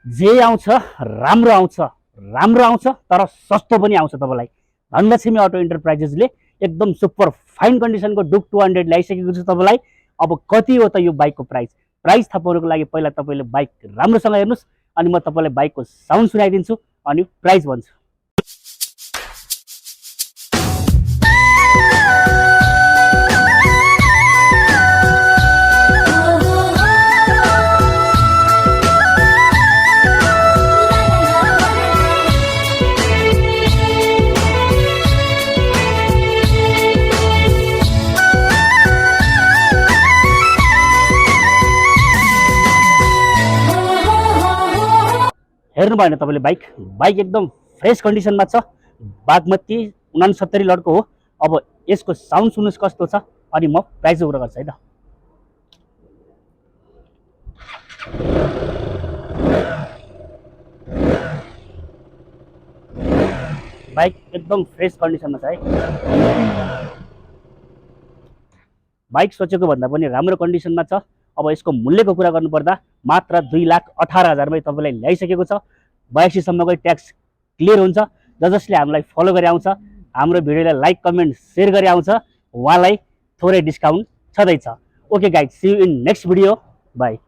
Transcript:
जे आउँछ राम्रो आउँछ तर सस्तो पनि आउँछ। तपाईँलाई धनलक्ष्मी अटो इन्टरप्राइजेसले एकदम सुपर फाइन कन्डिसनको डुक 200 ल्याइसकेको छ तपाईँलाई। अब कति हो त यो बाइकको प्राइस थाहा पाउनको लागि पहिला तपाईँले बाइक राम्रोसँग हेर्नुहोस्, अनि म तपाईँलाई बाइकको साउन्ड सुनाइदिन्छु अनि प्राइस भन्छु। हेर्नु भएन तपाईँले बाइक एकदम फ्रेस कन्डिसनमा छ। बागमती 69 लडको हो। अब यसको साउन्ड सुन्नुहोस् कस्तो छ, अनि म प्राइसको कुरा गर्छु है त। बाइक एकदम फ्रेस कन्डिसनमा छ है। बाइक सोचेको भन्दा पनि राम्रो कन्डिसनमा छ। अब यसको मूल्यको कुरा गर्नुपर्दा मात्र 2,18,000मै तपाईँलाई ल्याइसकेको छ। 82 सम्मको ट्याक्स क्लियर हुन्छ। जसले हामीलाई फलो गरे आउँछ, हाम्रो भिडियोलाई लाइक कमेन्ट शेयर गरे आउँछ, उहाँलाई थोरै डिस्काउन्ट छँदैछ। Okay guys, see you in next video. By.